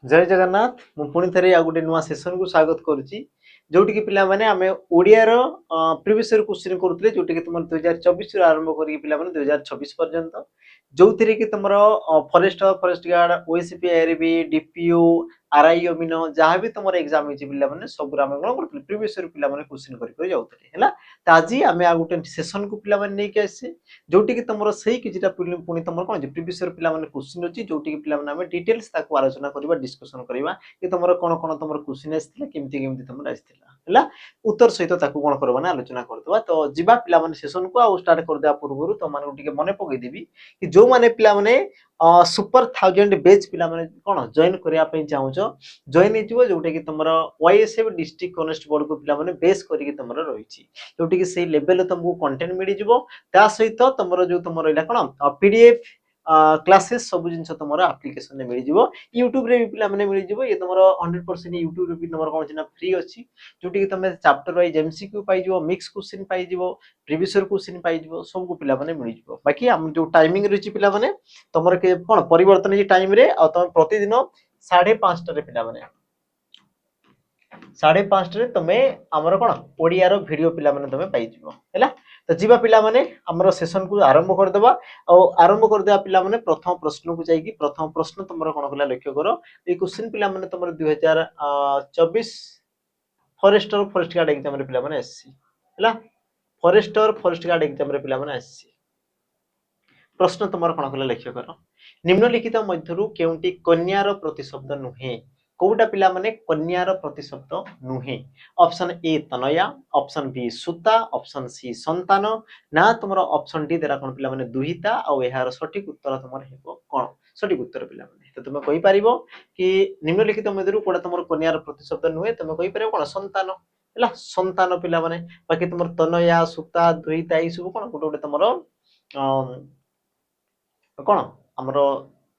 जय जगन्नाथ मु पुणी थे आ गोटे नुआ सेशन को स्वागत करुच्ची जोटि कि पिला माने आमे ओडिया रो प्रीवियस ईयर क्वेश्चन करूतले जोटि कि तुम 2024 रो आरंभ करी पिला माने 2026 पर्यंत जोथिरे कि तुमरो forester forest guard OSP RB DPO RI अमीनो जहाँ भी तुम एग्जाम होची पिला माने सब आमे कोन करतले प्रीवियस ईयर पिला माने क्वेश्चन करी करी जाउतले हैला त आज आमे आ गोटे सेशन को पिला माने नै के आसे जोटि कि तुमरो सही किछटा पुनी तुमरो कोन जे प्रीवियस ईयर पिला माने क्वेश्चन अछि जोटि कि पिला माने आमे डिटेल्स ताको आलोचना करबा डिस्कशन करबा कि तुमरो कोन कोन तुमरो क्वेश्चन आस्थिला केमति केमति तुमरो आस्थिला हैला उत्तर सहित ताको कोन करबा ना आलोचना करदबा तो जिबा पिला माने सेशन को आ स्टार्ट कर देबा पूर्वरु तो माने टिके मने पकई देबी कि जो माने पिला माने सुपर 1000 बेच पिला माने कोन जॉइन करिया पई चाहूचो जॉइन हेतिबो जोटे कि तुमरो वाईएसएफ डिस्ट्रिक्ट कॉन्स्टेबल को पिला माने बेस करिके तुमरो रहिछि जोटे कि सेही लेवल तुमको कंटेंट मिलि जिवो ता सहित तुमरो जो तुमरो इला कोन पीडीएफ क्लासेस सब जिनस तुमरो एप्लीकेशन में मिलि जिवो यूट्यूब रे भी पिला माने मिलि जिवो ये तुमरो 100% यूट्यूब रे भी तुमरो कोन छिना फ्री अछि जोटे कि तुमे चैप्टर वाइज एमसीक्यू पाई जिवो मिक्स क्वेश्चन पाई जिवो प्रीवियस ईयर क्वेश्चन पाई जिवो सब को पिला माने मिलि जिवो बाकी हम जो टाइमिंग रहिछि पिला माने तुमरो के कोन परिवर्तन जे टाइम रे आ तुम प्रतिदिन 5:30 रे पिला माने 5:30 रे तुमे हमर कोन ओडिया रो वीडियो पिला माने तुमे पाई जिवो हैला तो जीवा पिला माने हमर सेशन को आरंभ कर देबा और आरंभ कर देबा पिला माने प्रथम प्रश्न को जाई कि प्रथम प्रश्न तुमरो कोन कला लक्ष्य करो ए क्वेश्चन पिला माने तुमरो 2024 फॉरेस्टर फॉरेस्ट गार्ड एग्जाम रे पिला माने आसी हैला फॉरेस्टर फॉरेस्ट गार्ड एग्जाम रे पिला माने आसी प्रश्न तुमरो कोन कला लक्ष्य करो निम्नलिखित मध्यरु केउंटी कन्यार प्रतिशब्द नुहे कोउटा पिला माने कन्यार प्रतिशब्द नुहे option A Tanaya option B सुता ऑप्शन सी संतान ना तुमरो ऑप्शन डी देरा कोन पिला माने दुहिता आ एहार सठिक उत्तर तुमर हेबो कोन सठिक उत्तर पिला माने तो तुम कहि परिबो कि निम्नलिखित मध्यरु कोडा तुमर कन्यार प्रतिशब्द नुहे तुम कहि परिबो कोन संतान हैला संतान पिला माने बाकी तुमर तनया सुता दुहिता ई सब कोन गोटे तुमरो कोन हमरो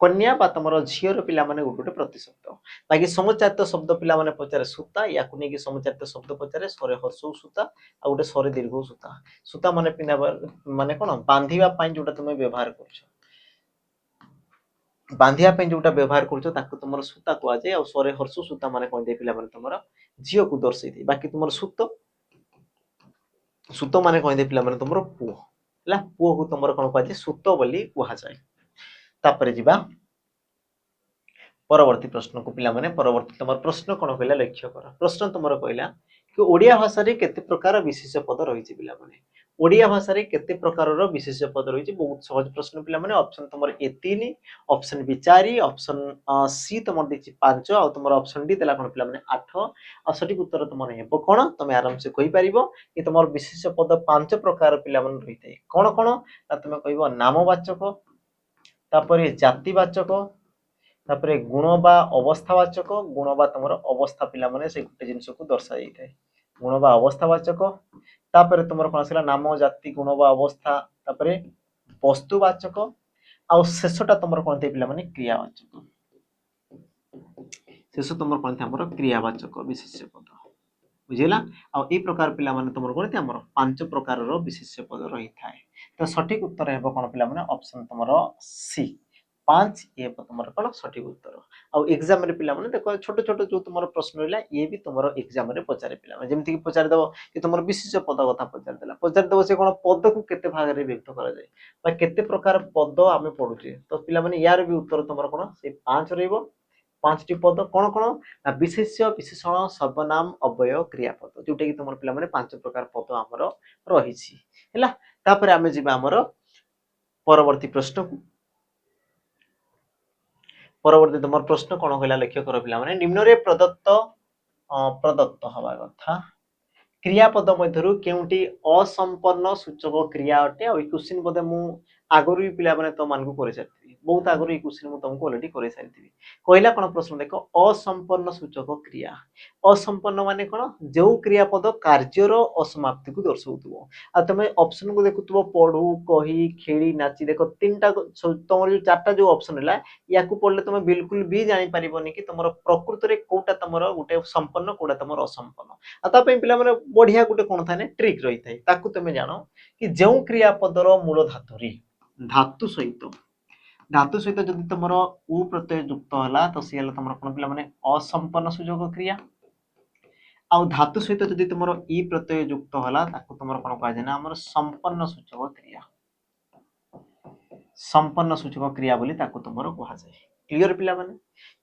कन्या बा तुमरो झियर पिला माने गोटे प्रतिशब्द बाकी समुच्चारित शब्द पिला माने पचारे सुता या कुने कि समुच्चारित शब्द पचारे सरे हर्षौ सुता आ गोटे सरे दीर्घौ सुता सुता माने पिना माने कोन बांधिबा पई जोटा तुमे व्यवहार करछ बांधिया पई जोटा व्यवहार करछ ताको तुमरो सुता को आजे आ सरे हर्षौ सुता माने कोन दे पिला माने तुमरो झियो को दर्शै दे बाकी तुमरो सुत माने कोन दे पिला माने तुमरो पुओ हला पुओ को तुमरो कोन पाजे सुत बोली कुहा जाय तापरे जिबा परवर्ती प्रश्न को पिला माने परवर्ती तुमर प्रश्न कोन कहला लक्ष्य कर प्रश्न तुमर कहला कि ओडिया भाषा रे केते प्रकार विशेष पद रहिछि पिला माने ओडिया भाषा रे केते प्रकार रो विशेष पद रहिछि बहुत सहज प्रश्न पिला माने ऑप्शन तुमर ए 3 ऑप्शन बी 4 ऑप्शन सी तुमर दिछि 5 आ तुमर ऑप्शन डी देला कोन पिला माने 8 आ सठिक उत्तर तुमर हेबो कोन तुमे आराम से कहि परिबो कि तुमर विशेष पद 5 प्रकार पिला माने रहितै कोन कोन तुमे कहबो नामवाचक तापरे जातिवाचक तापरे गुण बा अवस्थावाचक गुण बा तुमर अवस्था पिला माने से गुटे जिंस को दर्शा जाइथाय गुण बा अवस्थावाचक तापरे तुमर कोन आसिला नाम जाति गुण बा अवस्था तापरे वस्तुवाचक आ शेषटा तुमर कोन पिला माने क्रियावाचक शेष तुमर कोन हमर क्रियावाचक विशेष पद बुझिला आ ए प्रकार पिला माने तुमर कोन हमर पांच प्रकार रो विशेष पद रही थाए तो सठिक उत्तर हेबो कोन पिला माने ऑप्शन तुमर सी 5 ये तुमर कोन सठिक उत्तर आ एग्जाम रे पिला माने देखो छोट छोट जो तुमर प्रश्न रहला ये भी तुमर एग्जाम रे पचारे पिला माने जेमति कि पचार देबो कि तुमर विशेष पद कथा पचार देबो से कोन पद को केते भाग रे व्यक्त करा जाय बा केते प्रकार पद आमे पढुचे तो पिला माने यार भी उत्तर तुमर कोन से 5 रहइबो 5 टी पद कोन कोन विशेष्य विशेषण सर्वनाम अव्यय क्रियापद जोटे कि तुमर पिला माने 5 प्रकार पद हमर रहिछि हैला तापरे आमे जिबा हमर परवर्ती प्रश्न परवर्ती तुमर प्रश्न कोन कहला लक्ष्य कर पिला माने निम्न रे प्रदत्त हवा कथा क्रियापद मध्यरु केउंटी असंपन्न सूचक क्रिया अटे आ क्वेश्चन बदे मु आगरु पिला माने तो मान को करे सारथि बहुत आगरु क्वेश्चन मु तुमको ऑलरेडी करे सारथि कहला कोन प्रश्न देखो असंपन्न सूचक क्रिया असंपन्न माने कोन जो क्रियापद कार्य रो असमाप्ति को दर्शाउतबो आ तमे ऑप्शन को देखुतबो पढू कही खेली नाची देखो तीनटा तमर जो चारटा जो ऑप्शन हला या को पढले तमे बिल्कुल भी जानि परिबोनी कि तमरो प्रकृति रे कोटा तमरो गुटे संपन्न कोटा तमरो असंपन्न आ ता पे पिला माने बढ़िया गुटे कोन थाने ट्रिक रही थाए ताकू तमे जानो कि जो क्रियापद रो मूल धातु रे धातु सहित धातु सहित जदि तुमर उ प्रत्यय युक्त होला तो सी हला तुमर कोन पिला माने असंपन्न सुजोग क्रिया आउ धातु सहित जदि तुमर ई प्रत्यय युक्त होला ताकू तुमर कोन कहा जाय ना हमर संपन्न सूचक क्रिया संपन्न सूचक क्रिया बोली ताकू तुमर कहा जाय क्लियर पिला माने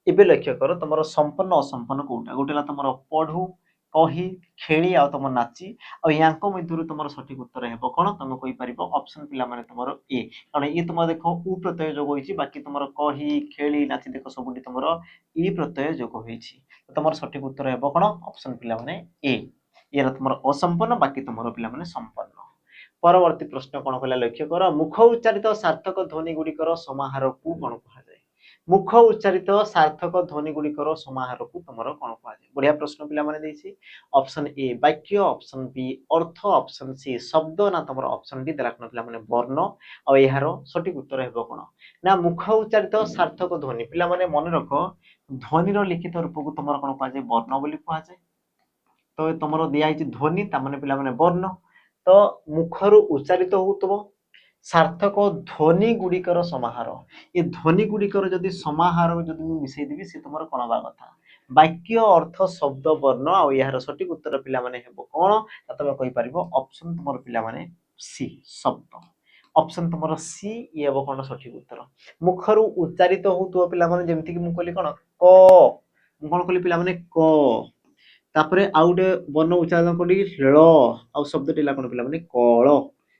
एबे लक्ष्य कर तुमर संपन्न असंपन्न कोटा गोटेला तुमर पढू कही खेली आ तुम नाची आ यांको मध्यरु तुमर सठिक उत्तर हेबो कोन तुम कहि परिबो ऑप्शन पिला माने तुमर ए कारण ये तुम देखो उ प्रत्यय जोग होईची बाकी तुमर कही खेली नाची देखो सबुटी तुमर ई प्रत्यय जोग होईची तो तुमर सठिक उत्तर हेबो कोन ऑप्शन पिला माने ए ये तुमर असंपन्न बाकी तुमर पिला माने संपन्न परवर्ती प्रश्न कोन कहला लक्ष्य कर मुख उच्चारित सार्थक ध्वनि गुडिकर समाहार को कोन कहा जाय मुख उच्चारित सार्थक ध्वनि गुडिकर समाहार को तुमर कोन कहा जाय बढ़िया प्रश्न पिला माने देछि ऑप्शन ए वाक्य ऑप्शन बी अर्थ ऑप्शन सी शब्द ना तुमर ऑप्शन डी देला कोन पिला माने वर्ण आ एहार सठिक उत्तर हेबो कोन ना मुख उच्चारित सार्थक ध्वनि पिला माने मन रखो ध्वनि रो लिखित रूप को तुमर कोन कहा जाय वर्ण बोली कहा जाय तो तुमर दिया हिची ध्वनि ता माने पिला माने वर्ण तो मुखरु उच्चारित होतबो सार्थक ध्वनि गुडिकर समाहार ये ध्वनि गुडिकर जदि समाहार जदि मिसै देबी से तुमर कोन बा कथा वाक्य अर्थ शब्द वर्ण आ यार सठिक उत्तर पिला माने हेबो कोन ता तबे कहि परिबो ऑप्शन तुमर पिला माने सी शब्द ऑप्शन तुमर सी ये हेबो कोन सठिक उत्तर मुखरु उच्चारित होतबो पिला माने जेमति कि मु कहली कोन क मु कोन कहली पिला माने क तापरे आउटे वर्ण उच्चारण करी ल आ शब्दटी ला कोन पिला माने कळ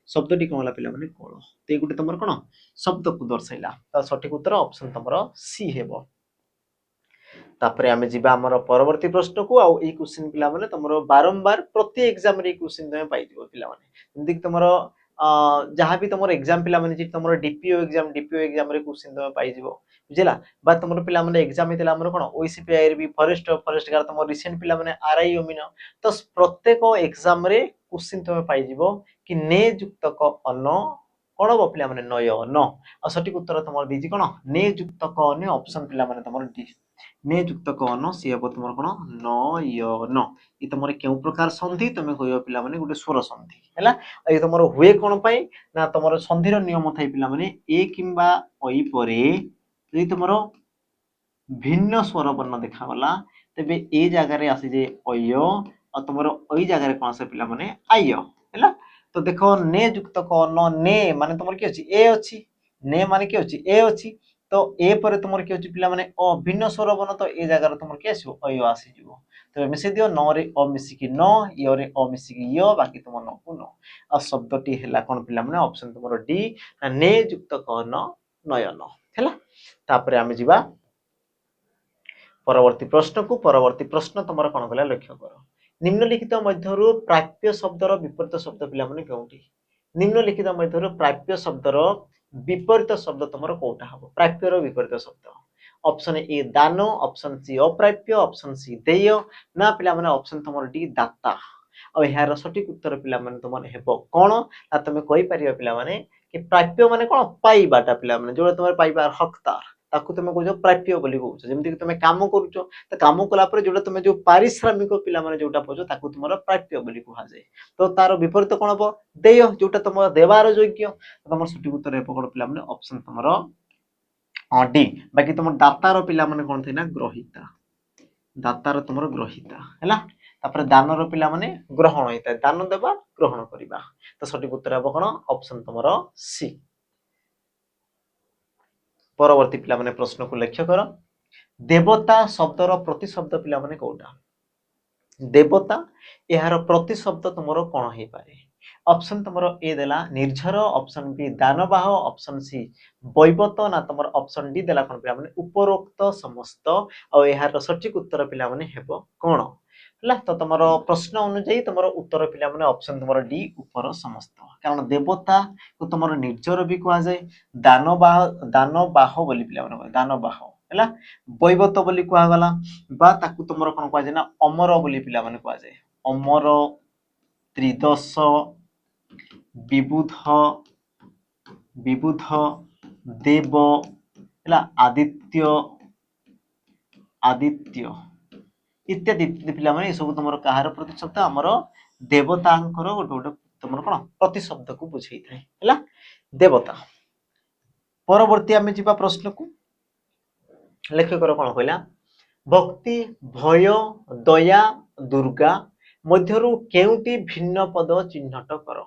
शब्दटी कोन ला पिला माने कळ ते गुटे तमर कोन शब्द को दर्शाइला ता सठिक उत्तर ऑप्शन तमर सी हेबो तापरे आमे जिबा हमर परवर्ती प्रश्न को आ ए क्वेश्चन पिला माने तमर बारंबार प्रति एग्जाम रे क्वेश्चन तमे पाइ दिबो पिला माने जंदि तमर जहाँ भी तमर एग्जाम पिला माने जे तमर डीपीओ एग्जाम रे क्वेश्चन तमे पाइ दिबो बुझिला बा तमर पिला माने एग्जाम हेतला हमर कोन ओसीपीआई रे भी फॉरेस्ट गार्ड तमर रिसेंट पिला माने आरआई ओमिन तो प्रत्येक एग्जाम रे क्वेश्चन तमे पाइ दिबो कि ने युक्त क अन कोन बो पिला माने नय न आ सठिक उत्तर तमर दिजि कोन ने युक्त क ने ऑप्शन पिला माने तमर डी ने युक्त क न सी हेबो तमर कोन नय न इ तमर केउ प्रकार संधि तमे कहियो पिला माने गुटे स्वर संधि हैला ए तमर हुए कोन पई ना तमर संधिर नियम थाई पिला माने ए किंबा ओई परे जदि तमर भिन्न स्वर वर्ण देखा गला तबे ए जगह रे आसी जे अय आ तमर ओई जगह रे कोन से पिला माने आय हैला तो देखो ने युक्त क न ने माने तमर की अछि ए अछि ने माने की अछि ए अछि तो ए पर तुमर की अछि पिला माने अ भिन्न स्वर वर्ण तो ए जगह रे तुमर की आसीबो अय आसी जिवो तो मिसे दियो न रे अ मिसी की न य रे अ मिसी की य बाकी तुम न को न आ शब्दटी हैला कोन पिला माने ऑप्शन तुमर डी ने युक्त क न नयन हैला तापरे आमे जिबा परवर्ती प्रश्न तुमर कोन गला लक्ष्य कर निम्नलिखित मध्यरु प्राप्य शब्दर विपरीत शब्द पिला माने केउटी निम्नलिखित मध्यरु प्राप्य शब्दर विपरीत शब्द तुमर कोटा हबो प्राप्यर विपरीत शब्द ऑप्शन ए दान ऑप्शन सी अप्राप्य ऑप्शन सी देय ना पिला माने ऑप्शन तुमर डी दाता आ यार सठिक उत्तर पिला माने तुमर हेबो कोन आ तमे कहि परियो पिला माने कि प्राप्य माने कोन पाइबाटा पिला माने जोडा तुमर पाइबार हकदार ताकू तुम कह प्राप्य बोली कहूछ जमती तुम काम करूछ तो काम कला पर जोटा तुम जो पारिश्रमिक पिला माने जोटा पाउछ ताकू तुमर प्राप्य बोली कहा जाय तो तार विपरीत कोन हबो देय जोटा तुम देवार योग्य तुम सठिक उत्तर हेबो कोन पिला माने ऑप्शन तुमर डी बाकी तुम दातार पिला माने कोन थिना ग्रहिता दातार तुमर ग्रहिता हैला तापर दानर पिला माने ग्रहण होइता दान देबा ग्रहण करिबा तो सठिक उत्तर हेबो कोन ऑप्शन तुमर सी परवर्ती पिला माने प्रश्न को लक्ष्य कर देवता शब्दर प्रतिशब्द पिला माने कोटा देवता यार प्रतिशब्द तुमरो कोन हे पारे ऑप्शन तुमरो ए देला निर्झर ऑप्शन बी दानवाह ऑप्शन सी बैवत ना तुमर ऑप्शन डी देला कोन पिला माने उपरोक्त समस्त आ यार सठिक उत्तर पिला माने हेबो कोन हला तो तुमरो प्रश्न अनुसार तुमरो उत्तर पिला माने ऑप्शन तुमरो डी ऊपर समस्त कारण देवता को तुमरो निर्झर भी कहा जाय दानवाह बोली पिला माने दानवाह हैला बैवत बोली कहा गला बा ताकू तुमरो कोन कहा जाय ना अमर बोली पिला माने कहा जाय अमर त्रिदश विबुध विबुध देव हैला आदित्य आदित्य इत्यादि पिला माने सब तुमरो कहार प्रतिशब्द हमर देवतांकर गोटे गोटे तुमरो कोन प्रतिशब्द को बुझाई थाए हैला देवता परवर्ती आमे जिबा प्रश्न को लेखकर कोन कहला भक्ति भय दया दुर्गा मध्यरु केउटी भिन्न पद चिन्हट कर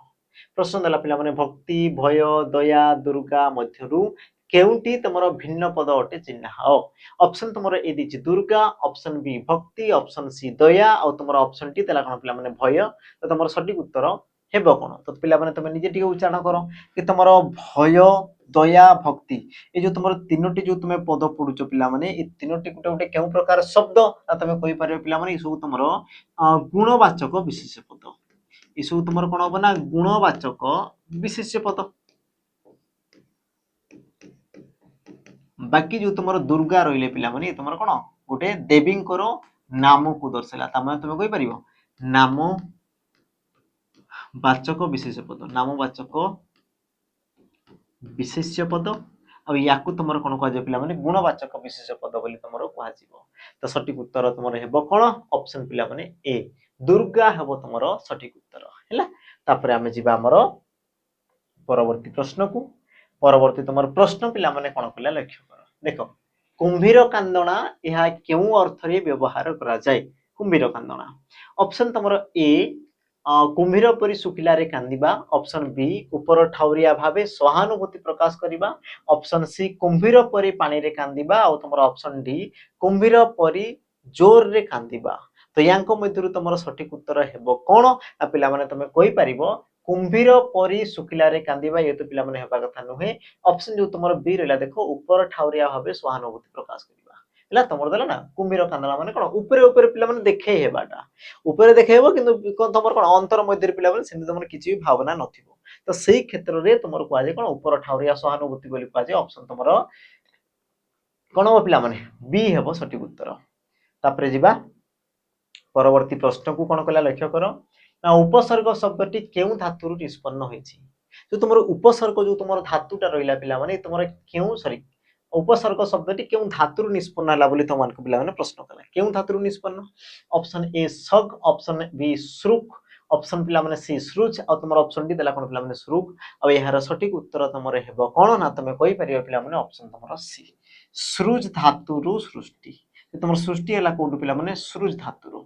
प्रश्न देला पिला माने भक्ति भय दया दुर्गा मध्यरु केउटी तमरो भिन्न पद अटे चिन्ह हो ऑप्शन तमरो ए दिछि दुर्गा ऑप्शन बी भक्ति ऑप्शन सी दया और तमरो ऑप्शन टी देला कोन पिला माने भय तो तमरो सटीक उत्तर हेबो कोन तो पिला माने तमे निजे टिके उच्चारण करो कि तमरो भय दया भक्ति ये जो तुम तीनोटी जो तुम पद पढ़ुच पिला माने ए तीनोटी गोटे गोटे केउ प्रकार शब्द तुम कहि पारे पिला माने ई सब तुमरो गुणवाचक विशेष्य पद ई सब तुमरो कोन हो ना गुणवाचक विशेष्य पद बाकी जो तुमरो दुर्गा रहिले पिला माने तुमरो कोन गोटे देवींकर नाम को दर्शाला तमे तुम कहि परिबो नाम वाचक विशेष्य पद नाम वाचक विशेष्य पद अब याकू तुमर कोन कह जे पिला माने गुणवाचक विशेष्य पद बोली तुमर कह जीवो तो सटीक उत्तर तुमर हेबो कोन ऑप्शन पिला माने ए दुर्गा हेबो तुमर सटीक उत्तर हैला तापर हमें जीवा हमर परवर्ती प्रश्न को परवर्ती तुमर प्रश्न पिला माने कोन कला लक्ष्य कर देखो कुंभीर कांदना यह केउ अर्थ रे व्यवहार करा जाय कुंभीर कांदना ऑप्शन तुमर ए कुंभीर परी सुखिला रे कांदिबा ऑप्शन बी ऊपर ठाउरिया भावे सहानुभूति प्रकाश करिबा ऑप्शन सी कुंभीर परी पानी रे कांदिबा और तुमर ऑप्शन डी कुंभीर परी जोर रे कांदिबा तो यांको मध्यरु तुमर सटीक उत्तर हेबो कोन आ पिला माने तमे कहि परिबो कुंभीर परी सुखिला रे कांदिबा ये तो पिला माने हेबा कथा नहे ऑप्शन जो तुमर बी रहला देखो ऊपर ठाउरिया भावे सहानुभूति प्रकाश करिबा हला तुमर देला ना कुंभीर कांदला माने कोन ऊपर ऊपर पिला माने देखे हेबाटा ऊपर देखेबो किंतु कोन तुमर कोन अंतर मध्य पिला माने सेंति तुमर किछि भी भावना नथिबो तो सेही क्षेत्र रे तुमर को आजे कोन ऊपर ठाउरिया सहानुभूति बोली को आजे ऑप्शन तुमर कोन हो पिला माने बी हेबो सटीक उत्तर तापरे जिबा परवर्ती प्रश्न को कोन कला लक्ष्य करो ना उपसर्ग शब्दटी केउ धातुरु निष्पन्न होईछि जो तुमर उपसर्ग जो तुमर धातुटा रहिला पिला माने तुमर केउ सॉरी उपसर्ग शब्दटी केउ धातुरु निष्पन्न हला बोली तमान को पिला माने प्रश्न कला केउ धातुरु निष्पन्न ऑप्शन ए सग ऑप्शन बी श्रुक ऑप्शन पिला माने सी श्रुच और तुमर ऑप्शन डी देला कोन पिला माने श्रुक और एहार सटीक उत्तर तुमर हेबो कोन ना तमे कहि परिबो पिला माने ऑप्शन तुमर सी श्रुज धातुरु सृष्टि तुमर सृष्टि हला कोन पिला माने श्रुज धातुरु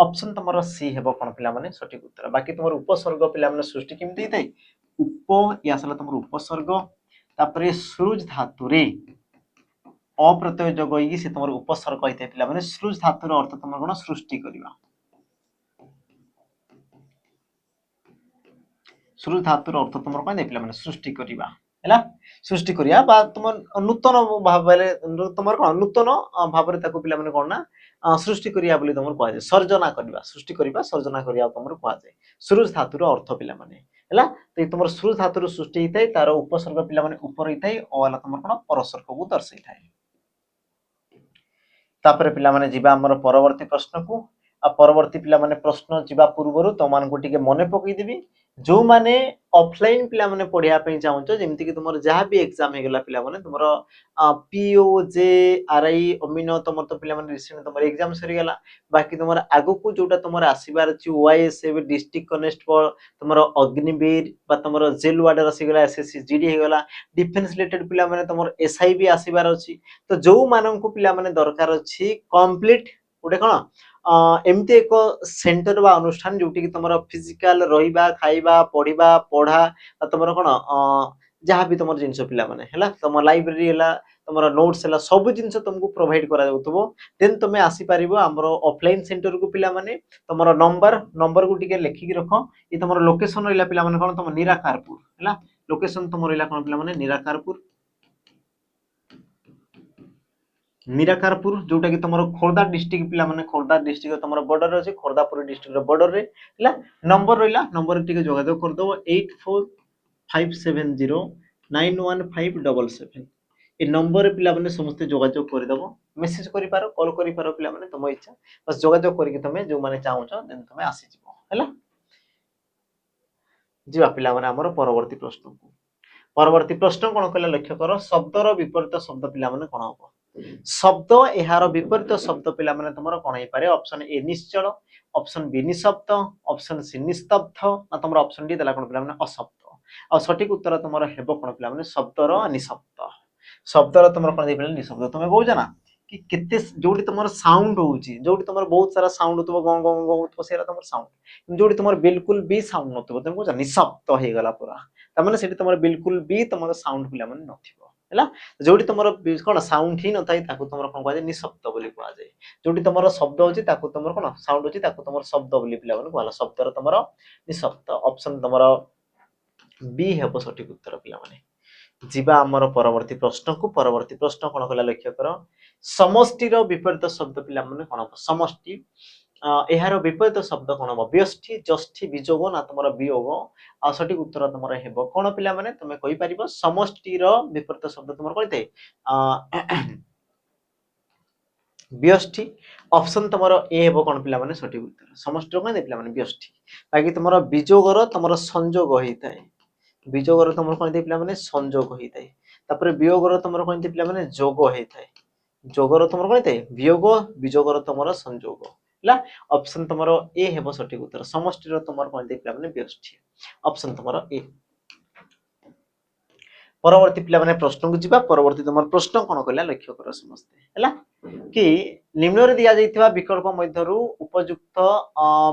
ऑप्शन तुमर सी हेबो कोन पिला माने सटीक उत्तर बाकी तुमर उपसर्ग पिला माने सृष्टि केमति थाई उप या सला तुमर उपसर्ग तापरे श्रुज धातुरे अप्रत्यय जोग होई से तुमर उपसर्ग होइते पिला माने श्रुज धातुर अर्थ तुमर कोन सृष्टि करिवा श्रुज धातुर अर्थ तुमर कोन पिला माने सृष्टि करिवा हैला सृष्टि करिया बा तुमर नूतन भाबले तुमर कोन नूतन भाबरे ताको पिला माने कोन ना सृष्टि करिया बोली तुमर कहै सर्जना करिवा सृष्टि करिवा सर्जना करिया तुमर कहै श्रुज धातुर अर्थ पिला माने हैला तो तुमर श्रुज धातुर सृष्टि हितै तार उपसर्ग पिला माने ऊपर हितै ओला तुमर कोन परसर्ग को दर्शाइ थाय तापर पिला माने जिबा हमर परवर्ती प्रश्न को आ परवर्ती पिला माने प्रश्न जिबा पूर्वरु तमान को टिके मने पकई देबी जो माने ऑफलाइन पिला माने पढिया पई चाहउछो जेमति कि तुमर जहा भी एग्जाम हे गेला पिला माने तुमर पीओ जे आरआई अमिनो तुमर तो पिला माने रिसेंट तुमर एग्जाम सरी गेला बाकी तुमर आगु को जोटा तुमर आसीबार छि ओआईएस डिस्ट्रिक्ट कनेस्टेबल तुमर अग्निवीर बा तुमर जेल वार्डर आसी गेला एसएससी जीडी हे गेला डिफेंस रिलेटेड पिला माने तुमर एसआई भी आसीबार अछि तो जो मानन को पिला माने दरकार अछि कंप्लीट उडे कोन एमती एक सेंटर बा अनुष्ठान जोटी कि तुमर फिजिकल रहिबा खाइबा पढिबा पढा तुमर कोन जहा भी तुमर जिंस पिला माने हैला तुमर लाइब्रेरी हैला तुमर नोट्स हैला सब जिंस तुमको प्रोवाइड करा जाउतबो देन तुमे आसी परिबो हमरो ऑफलाइन सेंटर को पिला माने तुमर नंबर को टिके लेखि कि रखो ई तुमर लोकेशन रहिला पिला माने कोन तुम निराकारपुर हैला लोकेशन तुमर रहिला कोन पिला माने निराकारपुर निराकारपुर जोटा कि तुमर खोर्धा डिस्ट्रिक्ट पिला माने खोर्धा डिस्ट्रिक्ट तुमर बॉर्डर अछि खोर्धापुर डिस्ट्रिक्ट रो बॉर्डर रे हला नंबर रहिला नंबर टिके जोगाजोग कर दो 8457091577 ए नंबर पिला माने समस्त जोगाजोग कर दबो मेसेज करि पारो कॉल करि पारो पिला माने तुम इच्छा बस जोगाजोग करि कि तुमे जो माने चाहउछो देन तुमे आसी जिवो हला जिवा पिला माने हमर परवर्ती प्रश्न को परवर्ती प्रश्न कोन कला लक्ष्य करो शब्दर विपरीत शब्द पिला माने कोन हो शब्द एहार विपरीत शब्द पिला माने तुमर कोन हे पारे ऑप्शन ए निश्चल ऑप्शन बी निशब्द ऑप्शन सी निस्तब्ध ना तुमर ऑप्शन डी देला कोन पिला माने अशब्द आ सटीक उत्तर तुमर हेबो कोन पिला माने शब्दर निशब्द शब्दर तुम कौन देख निशब्द तुम कौच ना कि केते जोटी तुम साउंड होउची जोटी तुम बहुत सारा साउंड होतबो गं गं गं होतबो सेरा तुम साउंड जोटी तुम बिल्कुल भी साउंड नथबो तुम कौच निशब्द हे गला पूरा त माने सेठी तुम बिल्कुल भी तुम साउंड पिला माने नथिबो हैला जोटी तुम कोन साउंड ही न थाई ताको तुम कोन कहजे निशब्द बोली कहआ जाय जोटी तुम शब्द होची ताको तुम कोन साउंड होची ताको तुम शब्द बोली पिला माने कहला शब्दर तुम निशब्द ऑप्शन तुम बी हेबो सठिक उत्तर पिला माने जीवा आमर परवर्ती प्रश्न को परवर्ती प्रश्न कौन कहला लक्ष्य कर समष्टिर विपरीत शब्द पिला माने कौन हम समष्टि एहार विपरीत शब्द कौन हम व्यष्टि जष्टि विजोग ना तुम वियोग आ सठिक उत्तर तुम हेबो कौन पिला माने तुम कहि परिबो समष्टिर विपरीत शब्द तुम कहि थे व्यष्टि ऑप्शन तुम ए हेबो कौन पिला माने सठिक उत्तर समष्टिर कहि दे पिला माने व्यष्टि बाकी तुम विजोगर तुम संयोग होई थाए विजोगर तुम कौन दे पिला माने संयोग होई थाए तापर वियोगर तुम कौन दे पिला माने जोग होई थाए जोगर तुम कौन थाए वियोग विजोगर तुम संयोग हला ऑप्शन तुम ए हेबो सठिक उत्तर समष्टिर तुम कौन दे पिला माने व्यष्टि ऑप्शन तुम ए परवर्ती पिला माने प्रश्न को जीवा परवर्ती तुम प्रश्न कौन कहला लक्ष्य कर समस्ते हला कि निम्न रे दिया जाइथिबा विकल्प मध्यरु उपयुक्त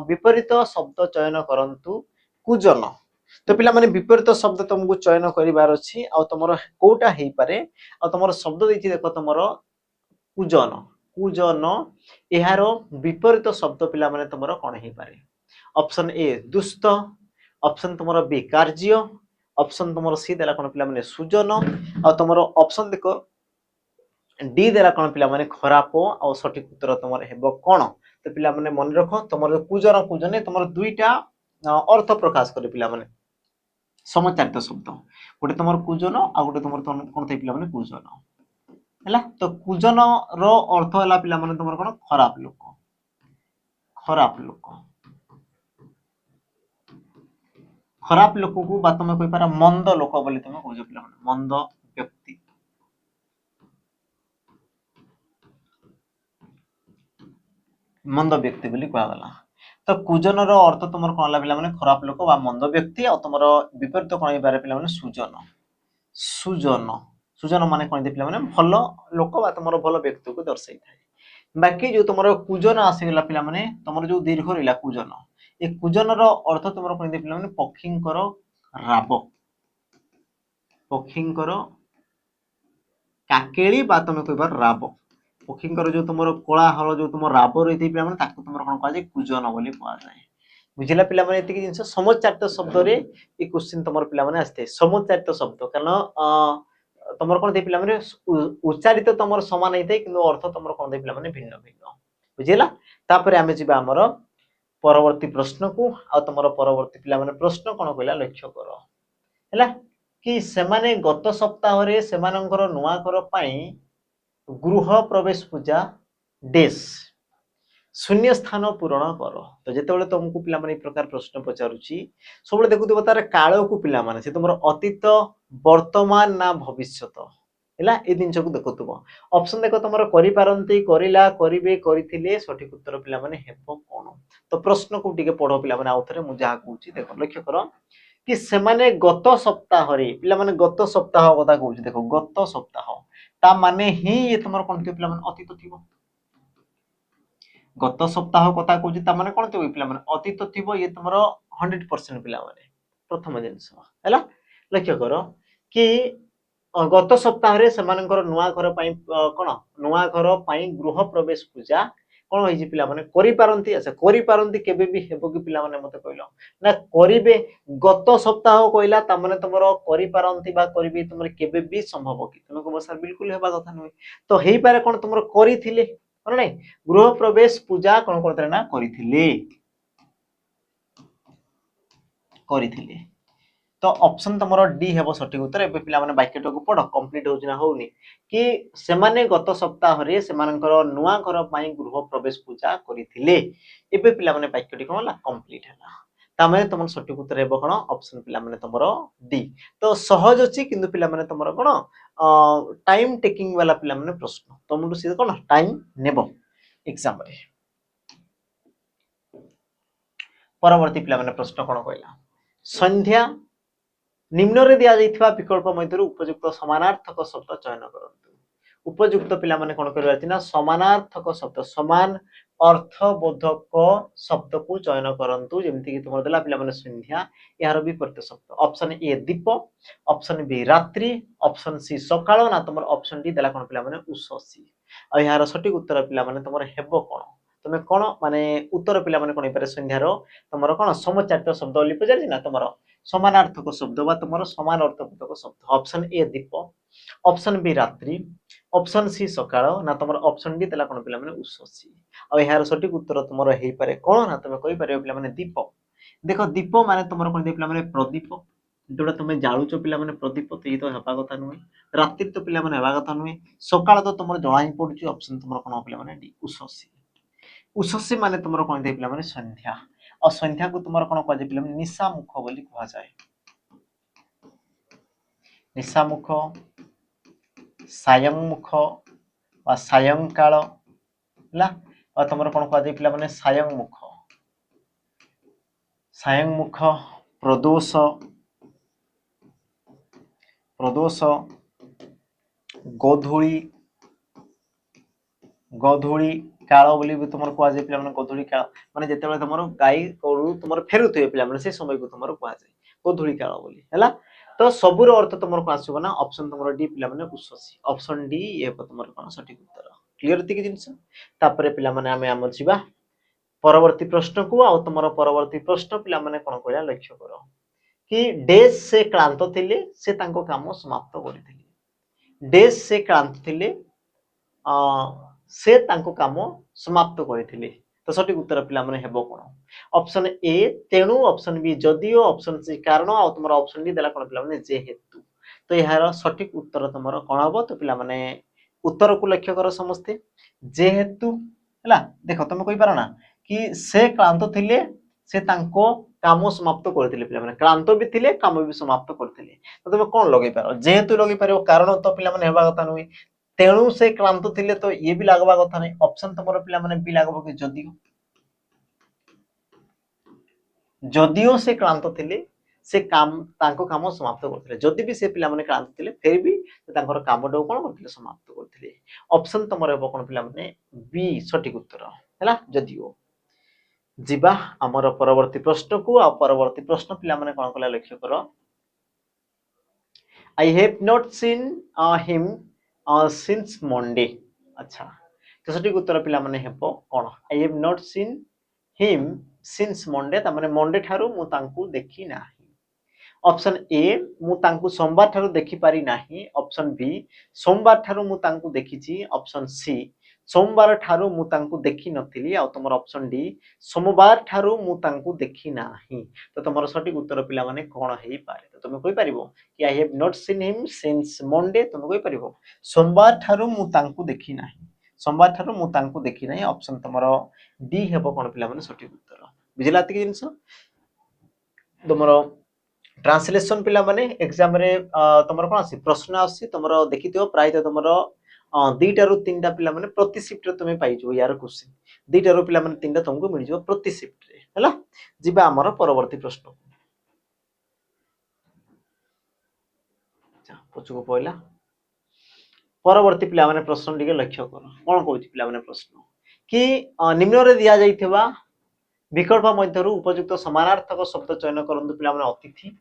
विपरीत शब्द चयन करंतु कुजन तो पिला माने विपरीत शब्द तुमको चयन करिवार अछि आ तमरो कोटा हेई पारे आ तमरो शब्द दैछि देखो तमरो कुजन कुजन एहारो विपरीत शब्द पिला माने तमरो कोन हेई पारे ऑप्शन ए दुष्ट ऑप्शन तमरो बी कार्य ऑप्शन तमरो सी देला कोन पिला माने सुजन आ तमरो ऑप्शन देखो डी देला कोन पिला माने खराब आ सठिक उत्तर तमरो हेबो कोन तो पिला माने मन रखो तमरो कुजन कुजने तमरो दुईटा अर्थ प्रकाश करे पिला माने समचारित शब्द गोटे तुम कुजन आ गोटे तुम कौन थे पिला माने कुजन हैला तो कुजन रो अर्थ हैला पिला माने तुम कौन खराब लोक खराब लोक को बा तुम कहि पारा मंद लोक बोली तुम कहजो पिला माने मंद व्यक्ति मंद व्यक्ति बोली कहला गला तो कुजन रो अर्थ तुम कौन ला पिला माने खराब लोक बा मंद व्यक्ति आ तुम विपरीत कौन हे पारे पिला माने सुजन सुजन सुजन माने कौन दे पिला माने भलो लोक बा तुम भलो व्यक्ति को दर्शाई थाए बाकी जो तुम कुजन आसीगला पिला माने तुम जो दीर्घ रहिला कुजन ए कुजन रो अर्थ तुम कौन दे पिला माने पक्षींकर राब पक्षींकर काकेली बा तुम कहबार राब पक्षींकर जो तुम कोलाहल जो तुम राब रही पिला माने ताको तुम कौन कह जाय कुजन बोली कह जाय बुझिला पिला माने एतिकी जिंस समचारित शब्द रे ए क्वेश्चन तुम पिला माने आस्ते समचारित शब्द कारण तुम कौन दे पिला माने उच्चारित तुम समान हेते किंतु अर्थ तुम कौन दे पिला माने भिन्न भिन्न बुझिला तापर आमे जिबा हमर परवर्ती प्रश्न को आ तुम परवर्ती पिला माने प्रश्न कौन कहला लक्ष्य कर हैला कि सेमाने गत सप्ताह रे सेमानंकर नुआ घर पई गृह प्रवेश पूजा डेस शून्य स्थान पूरण कर तो जेतेबेले तुमको पिला माने प्रकार प्रश्न पचारुची सबले देखुथिबो तार काल को पिला माने से तुमर अतीत वर्तमान ना भविष्यत हैला ए दिनस को देखुथिबो ऑप्शन देखो तुमर करि पारंती करिला करिवे करिथिले सठिक उत्तर पिला माने हेबो कोन तो प्रश्न को टिके पढो पिला माने आउथरे मु जा कहूची देखो लक्ष्य करो कि सेमाने गत सप्ताह रे पिला माने गत सप्ताह कथा कहूची देखो गत सप्ताह ता माने ही ये तुमर कोन पिला माने अतीत थिबो गत सप्ताह कथा कहूची ता माने कोन थिबो पिला माने अतीत थिबो ये तुमर 100% पिला माने प्रथम जिंस हैला लक्ष्य करो कि गत सप्ताह रे सेमानकर नुआ घर पई कोन नुआ घर पई गृह प्रवेश पूजा कोन होई पिला माने करि पारंती अच्छा करि पारंती केबे भी हेबो कि पिला माने मते कहलो ना करिवे गत सप्ताह कहला ता माने तुमरो करि पारंती बा करिवे तुमरे केबे भी संभव कि तुमको बसार बिल्कुल हेबा कथा नै तो हेई पारे कोन तुमरो करिथिले कोन नै गृह प्रवेश पूजा कोन करतरे ना करिथिले तो ऑप्शन तुमरो डी हेबो सठिक उत्तर एबे पिला माने वाक्यटा को पढ कंप्लीट होउछ ना होउनी कि सेमाने गत सप्ताह रे सेमानकर नुआ घर पई गृह प्रवेश पूजा करिथिले एबे पिला माने वाक्यटी कोनला कंप्लीट हला तामे तुम सठिक उत्तर हेबो कोन ऑप्शन पिला माने तुमरो डी तो सहज अछि किंतु पिला माने तुमरो कोन टाइम टेकिंग वाला पिला माने प्रश्न तुमरो से कोन टाइम नेबो एग्जाम रे परवर्ती पिला माने प्रश्न कोन कहला संध्या निम्न दिया जाइथिबा विकल्प मध्यरु उपयुक्त समानार्थक शब्द चयन करंतु। उपयुक्त पिला माने कोन करबार अछि ना समानार्थक शब्द समान अर्थबोधक शब्द को चयन करंतु जेमति कि तुमर देला पिला माने संध्या यार विपरीत शब्द ऑप्शन ए दीप ऑप्शन बी रात्रि ऑप्शन सी सकाळ ना तुमर ऑप्शन डी देला कोन पिला माने उषसी आ यार सठिक उत्तर पिला माने तुमर हेबो कोन तुमे कोन माने उत्तर पिला माने कोन पारे संध्यार तुमर कोन समचारित शब्द लिपि जाछि ना तुमर समानार्थक शब्द बा तुमर समान अर्थबोधक शब्द ऑप्शन ए दीप ऑप्शन बी रात्रि ऑप्शन सी सकाळ ना तुमर ऑप्शन डी देला कोन पिला माने उषसी आ यार सठिक उत्तर तुमर हेई पारे कोन ना तुमे कहि पारे पिला माने दीप देखो दीप माने तुमर कोन दे पिला माने प्रदीप जोटा तुम जालुच पिला माने प्रदीप तो ये तो हेबा कथा नुहे रात्रि तो पिला माने हेबा कथा नुहे सकाळ तो तुमर जळा ही पडुची ऑप्शन तुमर कोन पिला माने डी उषसी उषसी माने तुमर कोन दे पिला माने संध्या और संध्या को तुमर कोन कहजे पिला माने निशा मुख बोली कहा जाय निशा मुख सायं मुख वा सायं काल हला और तुमर कोन कहजे पिला माने सायं मुख प्रदोष प्रदोष गोधूली गोधूली काल बोली भी तुमर कहा जाय पिला माने गोधूली काल माने जेतेबेले तुमर गाई कोरु तुमर फेरुथि पिला माने से समय को तुमर कहा जाय गोधूली काल बोली हला तो सबुर अर्थ तुमर को आसीबो ना ऑप्शन तुमर डी पिला माने उषसी ऑप्शन डी ए तुमर कोन सठिक उत्तर क्लियर तिक जिंस तापरे पिला माने हमें आम जिबा परवर्ती प्रश्न को आ तुमर परवर्ती प्रश्न पिला माने कोन कहला लक्ष्य करो कि डेज से क्लांत थिले से तांको काम समाप्त करिथिले डेज से क्लांत थिले से तांको काम समाप्त करिथिले तो सठिक उत्तर पिला माने हेबो कोन ऑप्शन ए तेणु ऑप्शन बी जदियो ऑप्शन सी कारण आ तुमर ऑप्शन डी देला कोन पिला माने जेहेतु तो यार सठिक उत्तर तुमर कोन हबो तो पिला माने उत्तर को लक्ष्य करो समस्ते जेहेतु हला देखो तुम कहि पारो ना कि से क्लांत थिले से तांको काम समाप्त करथिले पिला माने क्लांत भी थिले काम भी समाप्त करथिले तो तुम कोन लगै पारो जेहेतु लगै पारो कारण तो पिला माने हेबा कथा नुई तेणु से क्लांत थिले तो ये भी लागबा कथा नै ऑप्शन तुमर पिला माने बी लागबो कि जदियो से क्लांत थिले से काम तांको काम समाप्त करथिले जदि भी से पिला माने क्लांत थिले फिर भी तांकर काम डो कोन करथिले समाप्त करथिले ऑप्शन तुमर हेबो कोन पिला माने बी सठिक उत्तर हैला जदियो जिबा हमर परवर्ती प्रश्न को आ परवर्ती प्रश्न पिला माने कोन कला लक्ष्य करो I have not seen him since Monday अच्छा तो सठिक उत्तर पिला माने हेबो कोन I have not seen him since Monday ता माने मंडे ठारू मु तांकू देखि नाही ऑप्शन ए मु तांकू सोमवार ठारू देखि पारि नाही ऑप्शन बी सोमवार ठारू मु तांकू देखिछि ऑप्शन सी सोमवार ठारू मु तांकू देखि नथिली आ तुमर ऑप्शन डी सोमवार ठारू मु तांकू देखि नाही तो तुमर सठिक उत्तर पिला माने कोन हेई पारे तो तुमे कहि परिबो कि आई have not seen him since Monday तुमे कहि परिबो सोमवार ठारू मु तांकू देखि नाही सोमवार ठारू मु तांकू देखि नाही ऑप्शन तुमर डी हेबो कोन पिला माने सठिक उत्तर बुझिला तिक जिंस तुमर ट्रांसलेशन पिला माने एग्जाम रे तुमर कोन आसी प्रश्न आसी तुमर देखिथियो प्राय तुमर दुईटा रु तीनटा पिला माने प्रति शिफ्ट रे तुमे पाइजो यार क्वेश्चन दुईटा रु पिला माने तीनटा तुमको मिल जिवो प्रति शिफ्ट रे हैला जिबा हमर परवर्ती प्रश्न अच्छा पछको पहला परवर्ती पिला माने प्रश्न दिके लक्ष्य करो कोन कहूची पिला माने प्रश्न कि निम्न रे दिया जाइथिबा विकल्प मध्यरु उपयुक्त समानार्थक शब्द चयन करंतु पिला माने अतिथि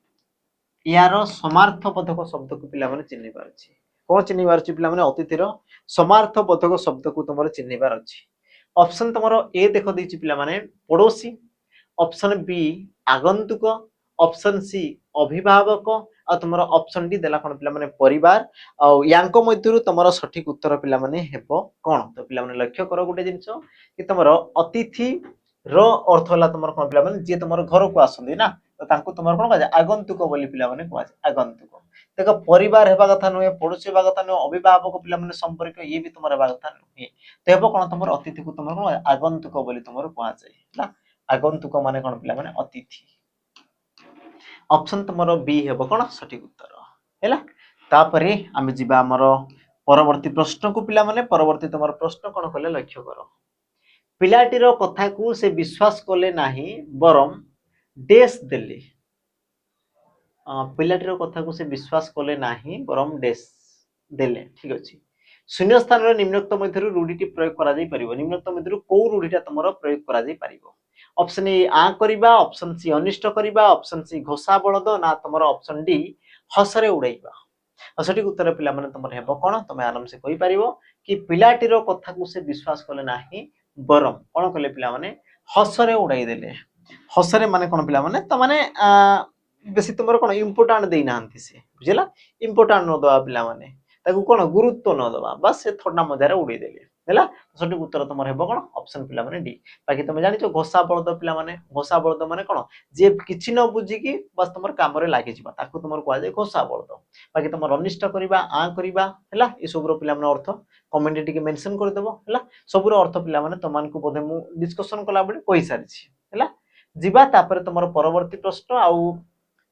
यार समार्थबोधक शब्द को पिला माने चिन्हि पारछि कोन चिन्हि पारछि पिला माने अतिथिर समार्थबोधक शब्द को तुमर चिन्हि पार अछि ऑप्शन तुमर ए देखो दैछि पिला माने पड़ोसी ऑप्शन बी आगंतुक ऑप्शन सी अभिभावक आ तुमर ऑप्शन डी देला कोन पिला माने परिवार आ यांको मध्यरु तुमर सठिक उत्तर पिला माने हेबो कोन तो पिला माने लक्ष्य करो गुटे जिंसो कि तुमर अतिथि रो अर्थ होला तुमर कोन पिला माने जे तुमर घर को आसंदी ना तो तांको तुमर कोन कहै आगंतुक बोली पिला माने कहै आगंतुक देखो परिवार हेबा कथा नुहे पड़ोसी हेबा कथा नुहे अभिभावक पिला माने संपर्क ये भी तुमर हेबा कथा नुहे तो हेबो कोन तुमर अतिथि को तुमर कोन आगंतुक बोली तुमर कहै जाय ना आगंतुक माने कोन पिला माने अतिथि ऑप्शन तुमर बी हेबो कोन सठिक उत्तर हैला तापरे हम जिबा हमर परवर्ती प्रश्न को पिला माने परवर्ती तुमर प्रश्न कोन कहले लक्ष्य करो पिलाटीर कथा को से विश्वास कले नाही बरम डेस देले ପିଲାଟିର କଥାକୁ ସେ ବିଶ୍ୱାସ କଲେ ନାହିଁ ବରଂ ଡେସ୍ ଦେଲେ। ଠିକ ଅଛି। ଶୂନ୍ୟ ସ୍ଥାନରେ ନିମ୍ନୋକ୍ତ ମଧ୍ୟରୁ ରୂଢିଟି ପ୍ରୟୋଗ କରାଯାଇ ପାରିବ। ନିମ୍ନୋକ୍ତ ମଧ୍ୟରୁ କୋଉ ରୂଢିଟା ତମର ପ୍ରୟୋଗ କରାଯାଇ ପାରିବ? ଅପସନ ଏ ଆଁ କରିବା, ଅପସନ ସି ଅନିଷ୍ଟ କରିବା, ଅପସନ ସି ଘୋଷା ବଳଦ, ନା ତମର ଅପସନ ଡି ହସରେ ଉଡେଇବା। ସଠିକ ଉତ୍ତର ପିଲାମାନେ ତମର ହେବ କଣ? ତମେ ଆରାମସେ କହିପାରିବ କି ପିଲାଟିର କଥାକୁ ସେ ବିଶ୍ୱାସ କଲେ ନାହିଁ ବରଂ କଣ କଲେ ପିଲାମାନେ? ହସରେ ଉଡାଇ ଦେଲେ। ହସରେ ମାନେ କଣ ପିଲାମାନେ? ତାମାନେ ବେଶୀ ତମର କଣ ଇମ୍ପୋର୍ଟାଣ୍ଟ ଦେଇନାହାନ୍ତି ସେ, ବୁଝିଲା? ଇମ୍ପୋର୍ଟାଣ୍ଟ ନ ଦବା ପିଲାମାନେ, ତାକୁ କଣ ଗୁରୁତ୍ୱ ନ ଦବା, ବାସ୍ ସେ ଥଣ୍ଡା ମଜାରେ ଉଡେଇ ଦେଲେ ହେଲା। ସଠିକ ଉତ୍ତର ତମର ହେବ କଣ? ଅପସନ ପିଲାମାନେ ଡି। ବାକି ତମେ ଜାଣିଛ ଘୋଷା ବଳଦ ପିଲାମାନେ? ଘୋଷା ବଳଦ ମାନେ କଣ? ଯିଏ କିଛି ନ ବୁଝିକି ବାସ୍ ତମର କାମରେ ଲାଗିଯିବା, ତାକୁ ତମର କୁହାଯାଏ ଘୋଷା ବଳଦ। ବାକି ତମର ଅନିଷ୍ଟ କରିବା, ଆଁ କରିବା ହେଲା, ଏସବୁର ପିଲାମାନେ ଅର୍ଥ କମେଣ୍ଟରେ ଟିକେ ମେନସନ କରିଦେବ ହେଲା। ସବୁର ଅର୍ଥ ପିଲାମାନେ ତମମାନଙ୍କୁ ବୋଧେ ମୁଁ ଡିସ୍କସନ କଲାବେଳେ କହିସାରିଛି ହେଲା। ଯିବା ତାପରେ ତମର ପରବର୍ତ୍ତୀ ପ୍ରଶ୍ନ। ଆଉ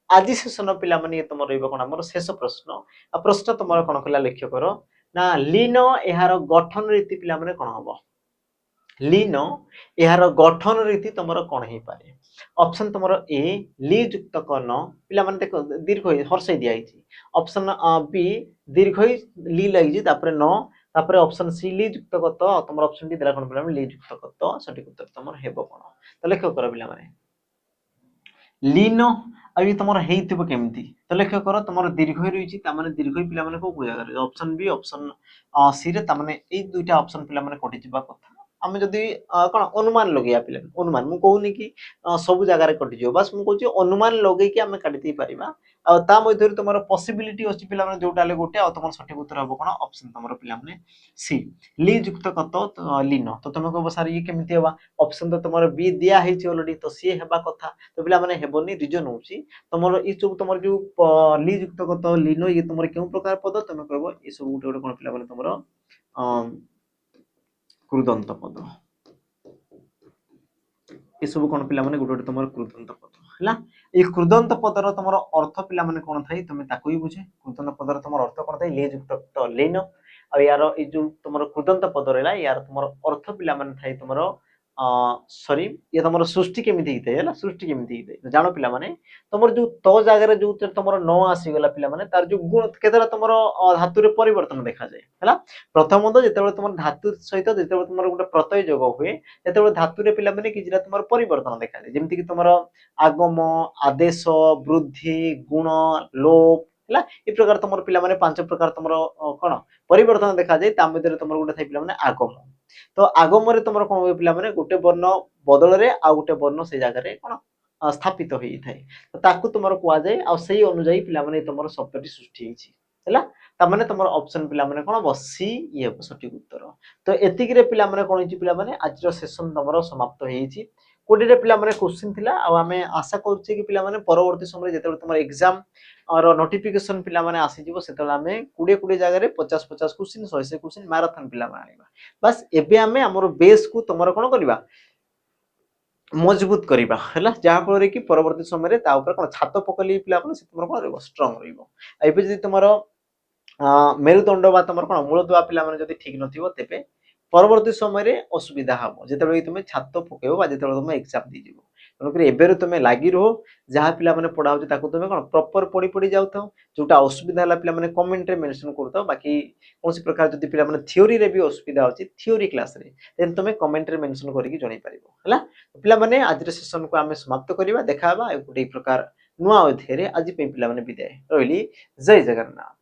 ଆଜି ସେସନ ପିଲାମାନେ ତମର ରହିବ କଣ? ଆମର ଶେଷ ପ୍ରଶ୍ନ। ଆଉ ପ୍ରଶ୍ନ ତମର କଣ କଲା ଲେଖ୍ୟ କର ନା, ଲିନ ଏହାର ଗଠନ ରୀତି ପିଲାମାନେ କଣ ହବ? ଲିନ ଏହାର ଗଠନ ରୀତି ତମର କଣ ହେଇପାରେ? ଅପସନ ତମର ଏ ଲି ଯୁକ୍ତ କ ନ, ପିଲାମାନେ ଦେଖ ଦୀର୍ଘ ହର୍ଷେଇ ଦିଆଯାଇଛି। ଅପସନ ବି ଦୀର୍ଘ ଲି ଲାଗିଛି ତାପରେ ନ, ତାପରେ ଅପସନ ସି ଲି ଯୁକ୍ତ କ ତ, ତମର ଅପସନ ଡି ଦେଲା କଣ ପିଲାମାନେ? ଲି ଯୁକ୍ତ କ ତ। ସଠିକ ଉତ୍ତର ତମର ହେବ କଣ? ତ ଲେଖ୍ୟ କର ପିଲାମାନେ। ଲିନ ଆଉ ତମର ହେଇଥିବ କେମିତି? ତ ଲେଖ୍ୟ କର। ତମର ଦୀର୍ଘ ରହିଛି, ତାମାନେ ଦୀର୍ଘ ପିଲାମାନେ କୋଉ ଜାଗାରେ? ଅପସନ ବି ଅପସନ ସି ରେ, ତାମାନେ ଏଇ ଦୁଇଟା ଅପସନ ପିଲାମାନେ କଟିଯିବା କଥା। ଆମେ ଯଦି କଣ ଅନୁମାନ ଲଗେଇବା ପିଲାମାନେ, ଅନୁମାନ, ମୁଁ କହୁନି କି ସବୁ ଜାଗାରେ କଟିଯିବ, ବାସ୍ ମୁଁ କହୁଛି ଅନୁମାନ ଲଗେଇକି ଆମେ କାଟି ଦେଇ ପାରିବା। ଆଉ ତା ମଧ୍ୟରୁ ତମର ପସିବିଲିଟି ଅଛି ପିଲାମାନେ ଯୋଉଟା ହେଲେ ଗୋଟେ, ଆଉ ତମର ସଠିକ ଉତ୍ତର ହବ କଣ? ଅପସନ ତମର ପିଲାମାନେ ସି ଲି ଯୁକ୍ତ କତ ଲିନ। ତ ତମେ କହିବ ସାର୍ ଇଏ କେମିତି ହବା? ଅପସନ ତ ତମର ବି ଦିଆ ହେଇଛି ଅଲରେଡି, ତ ସିଏ ହେବା କଥା। ତ ପିଲାମାନେ ହେବନି, ରିଜନ ହଉଛି ତମର ଏଇ ସବୁ ତମର ଯୋଉ ଲି ଯୁକ୍ତ କତ ଲିନ, ଇଏ ତମର କେଉଁ ପ୍ରକାର ପଦ? ତମେ କହିବ ଏ ସବୁ ଗୋଟେ ଗୋଟେ କଣ ପିଲାମାନେ ତମର କୃଦନ୍ତ ପଦ। ଏସବୁ କଣ ପିଲାମାନେ ଗୋଟେ ଗୋଟେ ତମର କୃଦନ୍ତ ପଦ ହେଲା। ଏଇ କୃଦନ୍ତ ପଦର ତମର ଅର୍ଥ ପିଲାମାନେ କଣ ଥାଏ? ତମେ ତାକୁ ହିଁ ବୁଝେ। କୃଦନ୍ତ ପଦର ତମର ଅର୍ଥ କଣ ଥାଏ? ଲି ଯୁକ୍ତ ଲିନ। ଆଉ ୟାର ଏଇ ଯୋଉ ତମର କୃଦନ୍ତ ପଦ ରହିଲା, ୟାର ତମର ଅର୍ଥ ପିଲାମାନେ ଥାଏ ତମର ସରି, ଇଏ ତମର ସୃଷ୍ଟି କେମିତି ହେଇଥାଏ ହେଲା। ସୃଷ୍ଟି କେମିତି ହେଇଥାଏ ଜାଣ ପିଲାମାନେ? ତମର ଯୋଉ ତ ଜାଗାରେ ଯୋଉ ତମର ନ ଆସିଗଲା ପିଲାମାନେ, ତାର ଯୋଉ ଗୁଣ କେତେଟା ତମର ଧାତୁରେ ପରିବର୍ତ୍ତନ ଦେଖାଯାଏ ହେଲା। ପ୍ରଥମତଃ ଯେତେବେଳେ ତମର ଧାତୁ ସହିତ ଯେତେବେଳେ ତମର ଗୋଟେ ପ୍ରତ୍ୟୟ ଯୋଗ ହୁଏ, ସେତେବେଳେ ଧାତୁରେ ପିଲାମାନେ କିଛିଟା ତମର ପରିବର୍ତ୍ତନ ଦେଖାଯାଏ। ଯେମିତି କି ତମର ଆଗମ, ଆଦେଶ, ବୃଦ୍ଧି, ଗୁଣ, ଲୋପ ହେଲା। ଏ ପ୍ରକାର ତମର ପିଲାମାନେ 5 ପ୍ରକାର ତମର କଣ ପରିବର୍ତ୍ତନ ଦେଖାଯାଏ। ତା ମଧ୍ୟରେ ତମର ଗୋଟେ ଥାଏ ପିଲାମାନେ ଆଗମ। ତ ଆଗମରେ ତମର କଣ ହୁଏ ପିଲାମାନେ? ଗୋଟେ ବର୍ଣ୍ଣ ବଦଳରେ ଆଉ ଗୋଟେ ବର୍ଣ୍ଣ ସେଇ ଜାଗାରେ କଣ ସ୍ଥାପିତ ହେଇଥାଏ। ତ ତାକୁ ତମର କୁହାଯାଏ। ଆଉ ସେଇ ଅନୁଯାୟୀ ପିଲାମାନେ ତମର ଶବ୍ଦଟି ସୃଷ୍ଟି ହେଇଛି ହେଲା। ତାମାନେ ତମର ଅପସନ ପିଲାମାନେ କଣ? ସି ଇଏ ହେବ ସଠିକ ଉତ୍ତର। ତ ଏତିକିରେ ପିଲାମାନେ କଣ ହେଇଛି ପିଲାମାନେ? ଆଜିର ସେସନ ତମର ସମାପ୍ତ ହେଇଛି। 20ରେ ପିଲାମାନେ କ୍ୱେଶ୍ଚିନ୍ ଥିଲା। ଆଉ ଆମେ ଆଶା କରୁଛେ କି ପିଲାମାନେ ପରବର୍ତ୍ତୀ ସମୟରେ ଯେତେବେଳେ ତମର ଏକ୍ସାମ ର ନୋଟିଫିକେସନ ପିଲାମାନେ ଆସିଯିବ, ସେତେବେଳେ ଆମେ 20 ଜାଗାରେ 50 କ୍ୱେଶ୍ଚିନ୍ 100 କ୍ୱେଶ୍ଚିନ୍ ମାରାଥନ ପିଲାମାନେ ଆଣିବା। ବାସ୍ ଏବେ ଆମେ ଆମର ବେସକୁ ତମର କଣ କରିବା? ମଜବୁତ କରିବା ହେଲା। ଯାହା ଫଳରେ କି ପରବର୍ତ୍ତୀ ସମୟରେ ତା ଉପରେ କଣ ଛାତ ପକେଇଲେ ପିଲାମାନେ ସେ ତମର କଣ ରହିବ? ଷ୍ଟ୍ରଙ୍ଗ ରହିବ। ଏବେ ଯଦି ତମର ମେରୁଦଣ୍ଡ ବା ତମର କଣ ମୂଳଦୁଆ ପିଲାମାନେ ଯଦି ଠିକ ନଥିବ, ତେବେ ପରବର୍ତ୍ତୀ ସମୟରେ ଅସୁବିଧା ହବ, ଯେତେବେଳେ ତମେ ଛାତ ପକେଇବ ବା ଯେତେବେଳେ ତମେ ଏକ୍ସାମ ଦେଇଯିବ। ତେଣୁକରି ଏବେରୁ ତମେ ଲାଗି ରୁହ। ଯାହା ପିଲାମାନେ ପଢା ହଉଛି ତାକୁ ତମେ କଣ ପ୍ରପର ପଢି ଯାଉଥାଉ। ଯୋଉଟା ଅସୁବିଧା ହେଲା ପିଲାମାନେ କମେଣ୍ଟରେ ମେନସନ କରୁଥାଉ। ବାକି କୌଣସି ପ୍ରକାର ଯଦି ପିଲାମାନେ ଥିଓରିରେ ବି ଅସୁବିଧା ଅଛି ଥିଓରି କ୍ଲାସରେ, ଦେନ୍ ତମେ କମେଣ୍ଟରେ ମେନସନ କରିକି ଜଣେଇ ପାରିବ ହେଲା। ପିଲାମାନେ ଆଜିର ସେସନକୁ ଆମେ ସମାପ୍ତ କରିବା। ଦେଖା ହେବା ଗୋଟେ ପ୍ରକାର ନୂଆ ଅଧ୍ୟାୟରେ। ଆଜି ପାଇଁ ପିଲାମାନେ ବିଦାୟ। ରହିଲି। ଜୟ ଜଗନ୍ନାଥ।